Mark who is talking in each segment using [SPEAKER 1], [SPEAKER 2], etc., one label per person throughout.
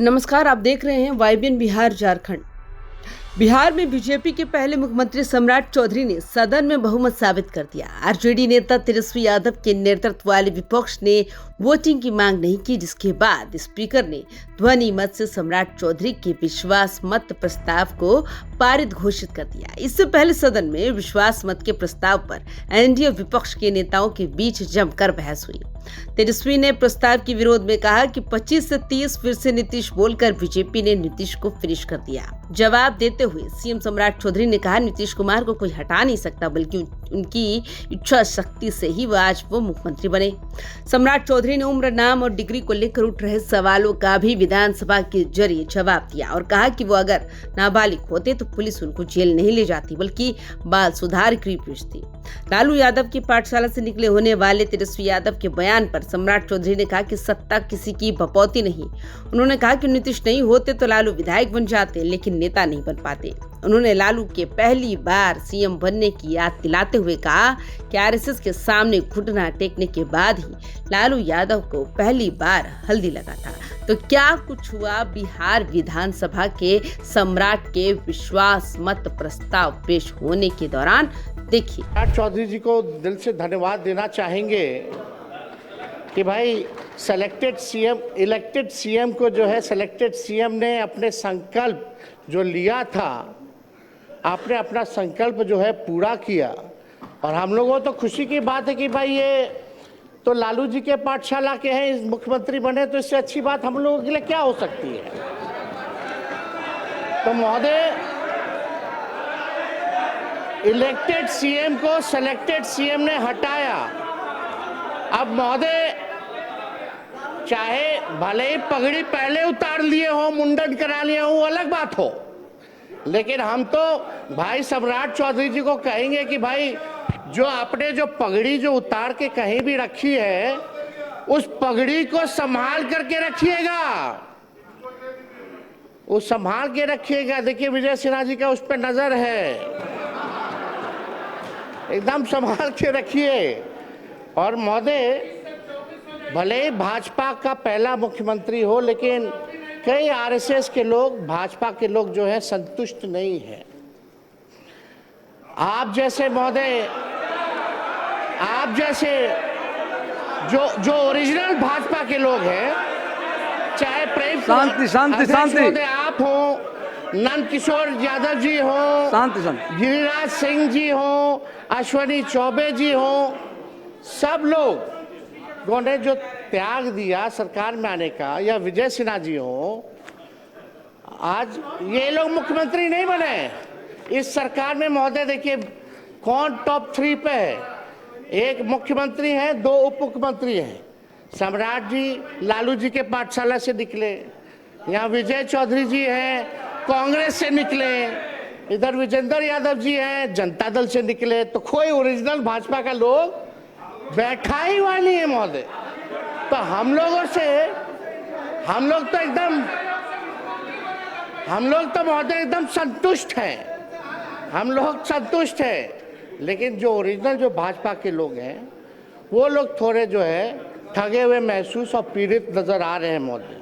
[SPEAKER 1] नमस्कार, आप देख रहे हैं वाईबीएन बिहार झारखंड। बिहार में बीजेपी के पहले मुख्यमंत्री सम्राट चौधरी ने सदन में बहुमत साबित कर दिया। आरजेडी नेता तेजस्वी यादव के नेतृत्व वाले विपक्ष ने वोटिंग की मांग नहीं की, जिसके बाद स्पीकर ने ध्वनि मत से सम्राट चौधरी के विश्वास मत प्रस्ताव को पारित घोषित कर दिया। इससे पहले सदन में विश्वास मत के प्रस्ताव पर एनडीए विपक्ष के नेताओं के बीच जमकर बहस हुई। तेजस्वी ने प्रस्ताव के विरोध में कहा कि 25 से 30 फिर से नीतीश बोलकर बीजेपी ने नीतीश को फिनिश कर दिया। जवाब देते हुए सीएम सम्राट चौधरी ने कहा, नीतीश कुमार को कोई हटा नहीं सकता, बल्कि उनकी इच्छा शक्ति से ही आज वो मुख्यमंत्री बने। सम्राट चौधरी ने उम्र, नाम और डिग्री को लेकर उठ रहे सवालों का भी विधानसभा के जरिए जवाब दिया और कहा कि वो अगर नाबालिग होते तो पुलिस उनको जेल नहीं ले जाती, बल्कि बाल सुधार गृह भेजती। लालू यादव की पाठशाला से निकले होने वाले तेजस्वी यादव के बयान पर सम्राट चौधरी ने कहा कि सत्ता किसी की बपौती नहीं। उन्होंने कहा कि नीतीश नहीं होते तो लालू विधायक बन जाते, लेकिन नेता नहीं बन पाते। उन्होंने लालू के पहली बार सीएम बनने की याद दिलाते हुए कहा कि आरएसएस के सामने घुटना टेकने के बाद ही लालू यादव को पहली बार हल्दी लगा था। तो क्या कुछ हुआ बिहार विधानसभा के सम्राट के विश्वास मत प्रस्ताव पेश होने के दौरान, देखिए।
[SPEAKER 2] सम्राट चौधरी जी को दिल से धन्यवाद देना चाहेंगे कि भाई इलेक्टेड सीएम को जो है सिलेक्टेड सीएम ने अपने संकल्प जो लिया था, आपने अपना संकल्प जो है पूरा किया। और हम लोगों को तो खुशी की बात है कि भाई ये तो लालू जी के पाठशाला के हैं, मुख्यमंत्री बने, तो इससे अच्छी बात हम लोगों के लिए क्या हो सकती है। तो महोदय, इलेक्टेड सीएम को सिलेक्टेड सीएम ने हटाया। अब महोदय, चाहे भले ही पगड़ी पहले उतार लिए हो, मुंडन करा लिए हो, अलग बात हो, लेकिन हम तो भाई सम्राट चौधरी जी को कहेंगे कि भाई जो आपने जो पगड़ी जो उतार के कहीं भी रखी है, उस पगड़ी को संभाल करके रखिएगा, उस संभाल के रखिएगा। देखिए विजय सिन्हा जी का उस पर नजर है, एकदम संभाल के रखिए। और महोदय, भले ही भाजपा का पहला मुख्यमंत्री हो, लेकिन कई आरएसएस के लोग, भाजपा के लोग जो है संतुष्ट नहीं है। आप जैसे महोदय, आप जैसे जो ओरिजिनल भाजपा के लोग हैं, चाहे प्रेम शांति आप हो, नंद किशोर यादव जी हो, गिरिराज सिंह जी हो, अश्वनी चौबे जी हो, सब लोग ने जो त्याग दिया सरकार में आने का, या विजय सिन्हा जी हो, आज ये लोग मुख्यमंत्री नहीं बने इस सरकार में। महोदय देखिए कौन टॉप 3 पे है, एक मुख्यमंत्री है, 2 उप मुख्यमंत्री हैं। सम्राट जी लालू जी के पाठशाला से निकले, यहाँ विजय चौधरी जी हैं, कांग्रेस से निकले, इधर विजेंद्र यादव जी हैं, जनता दल से निकले। तो कोई ओरिजिनल भाजपा का लोग बैठा ही हुआ नहीं है महोदय। तो हम लोग तो महोदय एकदम संतुष्ट हैं, हम लोग संतुष्ट हैं। लेकिन जो ओरिजिनल जो भाजपा के लोग हैं, वो लोग थोड़े जो है ठगे हुए महसूस और पीड़ित नजर आ रहे हैं महोदय।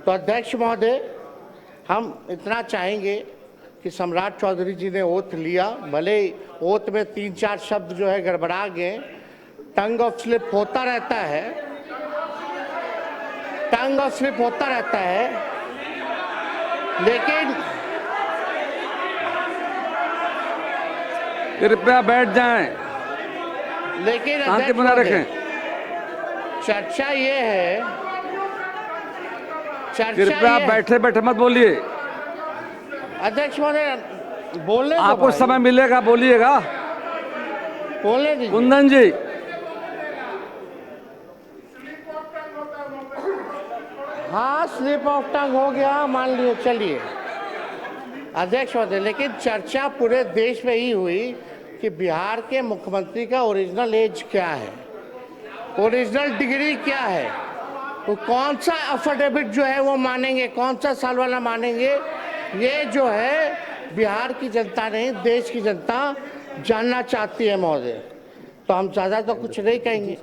[SPEAKER 2] तो अध्यक्ष महोदय, हम इतना चाहेंगे कि सम्राट चौधरी जी ने ओथ लिया, भले ओथ में 3-4 शब्द जो है गड़बड़ा गए, टंग ऑफ स्लिप होता रहता है, टंग ऑफ स्लिप होता रहता है, लेकिन
[SPEAKER 3] कृपया बैठ जाएं,
[SPEAKER 2] लेकिन
[SPEAKER 3] शांति बना रखें।
[SPEAKER 2] चर्चा ये है,
[SPEAKER 3] कृपया बैठे बैठे मत बोलिए।
[SPEAKER 2] अध्यक्ष महोदय बोलने दो,
[SPEAKER 3] आपको समय मिलेगा, बोलिएगा।
[SPEAKER 2] बोलने दीजिए।
[SPEAKER 3] कुंदन जी,
[SPEAKER 2] हाँ स्लिप ऑफ टंग हो गया, मान लियो, चलिए अध्यक्ष महोदय। लेकिन चर्चा पूरे देश में ही हुई कि बिहार के मुख्यमंत्री का ओरिजिनल एज क्या है, ओरिजिनल डिग्री क्या है, वो कौन सा अफिडेविट जो है वो मानेंगे, कौन सा साल वाला मानेंगे, ये जो है बिहार की जनता नहीं, देश की जनता जानना चाहती है महोदय। तो हम ज़्यादा तो कुछ नहीं कहेंगे,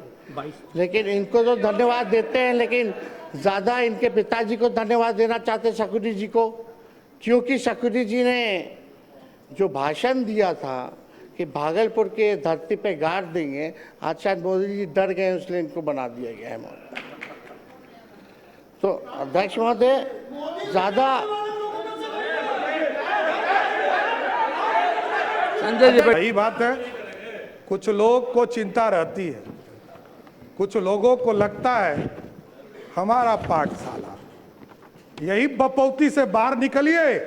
[SPEAKER 2] लेकिन इनको तो धन्यवाद देते हैं, लेकिन ज़्यादा इनके पिताजी को धन्यवाद देना चाहते शकुनी जी को, क्योंकि शकुनी जी ने जो भाषण दिया था कि भागलपुर के धरती पे गाड़ देंगे, आज शायद मोदी जी डर गए इसलिए इनको बना दिया गया है महोदय। तो अध्यक्ष महोदय ज़्यादा
[SPEAKER 3] संजय जी
[SPEAKER 4] सही बात है। कुछ लोग को चिंता रहती है, कुछ लोगों को लगता है हमारा पाठशाला, यही बपौती से बाहर निकलिए।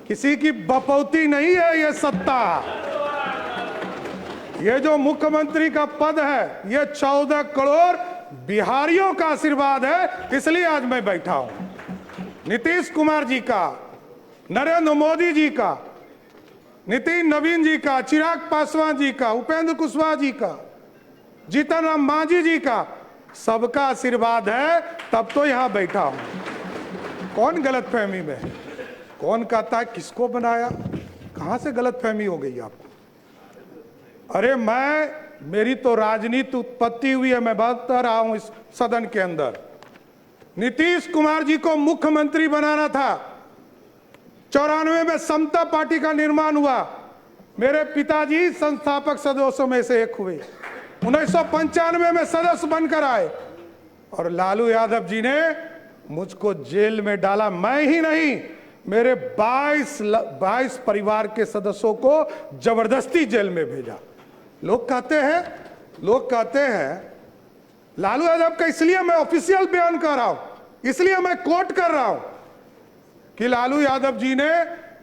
[SPEAKER 4] किसी की बपौती नहीं है ये सत्ता। ये जो मुख्यमंत्री का पद है ये 14 करोड़ बिहारियों का आशीर्वाद है, इसलिए आज मैं बैठा हूं। नीतीश कुमार जी का, नरेंद्र मोदी जी का, नितिन नवीन जी का, चिराग पासवान जी का, उपेंद्र कुशवाहा जी का, जीतन राम मांझी जी का, सबका आशीर्वाद है, तब तो यहां बैठा हूं। कौन गलतफहमी में है? कौन कहता है किसको बनाया? कहां से गलतफहमी हो गई आपको? अरे मेरी तो राजनीति उत्पत्ति हुई है, मैं बता रहा हूं इस सदन के अंदर। नीतीश कुमार जी को मुख्यमंत्री बनाना था। 94 में समता पार्टी का निर्माण हुआ, मेरे पिताजी संस्थापक सदस्यों में से एक हुए। 1995 में सदस्य बनकर आए और लालू यादव जी ने मुझको जेल में डाला। मैं ही नहीं, मेरे 22 परिवार के सदस्यों को जबरदस्ती जेल में भेजा। लोग कहते हैं लालू यादव का, इसलिए मैं ऑफिशियल बयान कर रहा हूं, इसलिए मैं कोट कर रहा हूं कि लालू यादव जी ने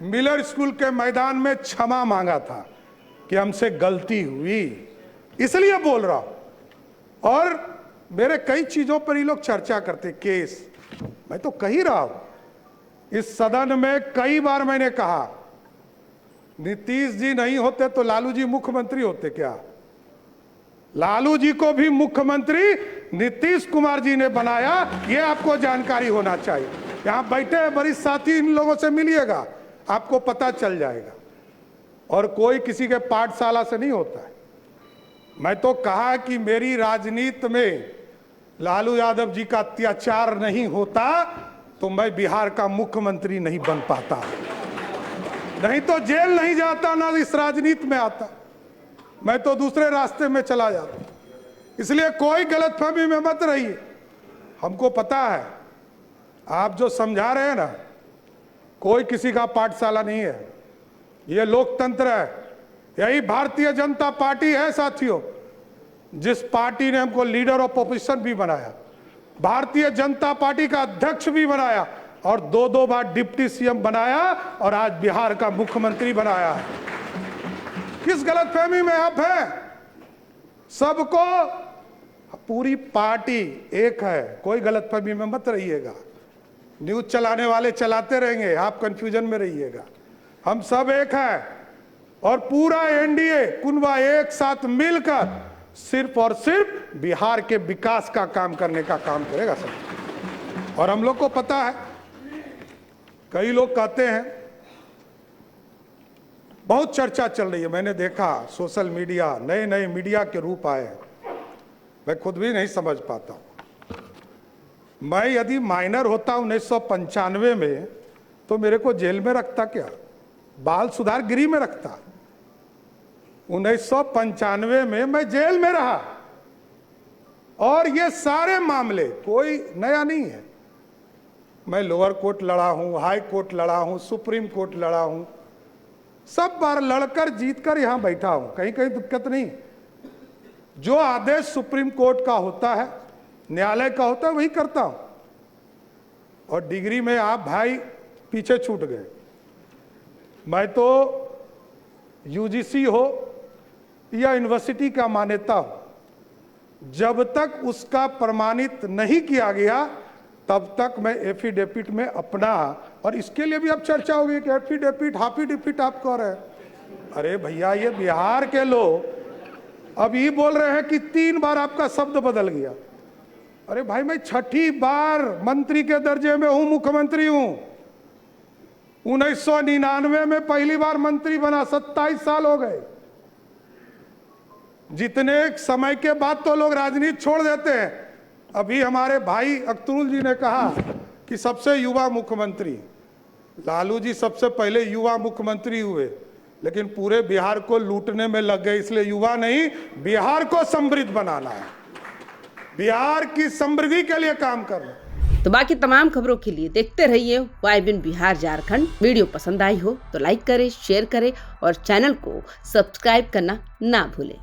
[SPEAKER 4] मिलर स्कूल के मैदान में क्षमा मांगा था कि हमसे गलती हुई, इसलिए बोल रहा हूं। और मेरे कई चीजों पर ये लोग चर्चा करते, केस, मैं तो कह ही रहा हूं इस सदन में कई बार मैंने कहा, नीतीश जी नहीं होते तो लालू जी मुख्यमंत्री होते क्या? लालू जी को भी मुख्यमंत्री नीतीश कुमार जी ने बनाया, ये आपको जानकारी होना चाहिए। यहां बैठे वरिष्ठ साथी, इन लोगों से मिलिएगा, आपको पता चल जाएगा। और कोई किसी के पाठशाला से नहीं होता है। मैं तो कहा कि मेरी राजनीति में लालू यादव जी का अत्याचार नहीं होता तो मैं बिहार का मुख्यमंत्री नहीं बन पाता, नहीं तो जेल नहीं जाता, ना इस राजनीति में आता, मैं तो दूसरे रास्ते में चला जाता। इसलिए कोई गलतफहमी में मत रहिए। हमको पता है आप जो समझा रहे हैं ना, कोई किसी का पाठशाला नहीं है, ये लोकतंत्र है। यही भारतीय जनता पार्टी है साथियों, जिस पार्टी ने हमको लीडर ऑफ ऑपोजिशन भी बनाया, भारतीय जनता पार्टी का अध्यक्ष भी बनाया और 2 बार डिप्टी सीएम बनाया और आज बिहार का मुख्यमंत्री बनाया है। किस गलतफहमी में आप हैं? सबको, पूरी पार्टी एक है, कोई गलतफहमी में मत रहिएगा। न्यूज चलाने वाले चलाते रहेंगे, आप कंफ्यूजन में रहिएगा। हम सब एक हैं और पूरा एनडीए कुनबा एक साथ मिलकर सिर्फ और सिर्फ बिहार के विकास का काम करने का काम करेगा सब। और हम लोग को पता है, कई लोग कहते हैं, बहुत चर्चा चल रही है, मैंने देखा सोशल मीडिया, नए नए मीडिया के रूप आए हैं, मैं खुद भी नहीं समझ पाता हूं। मैं यदि माइनर होता 1995 में तो मेरे को जेल में रखता क्या? बाल सुधार गृह में रखता। 1995 में मैं जेल में रहा और ये सारे मामले कोई नया नहीं है। मैं लोअर कोर्ट लड़ा हूं, हाई कोर्ट लड़ा हूं, सुप्रीम कोर्ट लड़ा हूं, सब बार लड़कर जीतकर यहां बैठा हूं, कहीं कहीं दिक्कत नहीं। जो आदेश सुप्रीम कोर्ट का होता है, न्यायालय का होता है, वही करता हूं। और डिग्री में आप भाई पीछे छूट गए। मैं तो यूजीसी हो या यूनिवर्सिटी का मान्यता हो, जब तक उसका प्रमाणित नहीं किया गया तब तक मैं एफिडेविट में अपना, और इसके लिए भी अब चर्चा होगी कि एफिडेविट हाफिडेविट आप कह रहे हैं। अरे भैया, ये बिहार के लोग अब ये बोल रहे हैं कि 3 बार आपका शब्द बदल गया। अरे भाई, मैं 6ठी बार मंत्री के दर्जे में हूं, मुख्यमंत्री हूं। 1999 में पहली बार मंत्री बना, 27 साल हो गए। जितने समय के बाद तो लोग राजनीति छोड़ देते हैं, अभी हमारे भाई अख्तरुल जी ने कहा कि सबसे युवा मुख्यमंत्री, लालू जी सबसे पहले युवा मुख्यमंत्री हुए, लेकिन पूरे बिहार को लूटने में लग गए। इसलिए युवा नहीं, बिहार को समृद्ध बनाना है, बिहार की समृद्धि के लिए काम करना।
[SPEAKER 1] तो बाकी तमाम खबरों के लिए देखते रहिए वाइबिन बिहार झारखंड। वीडियो पसंद आई हो तो लाइक करें, शेयर करें और चैनल को सब्सक्राइब करना ना भूलें।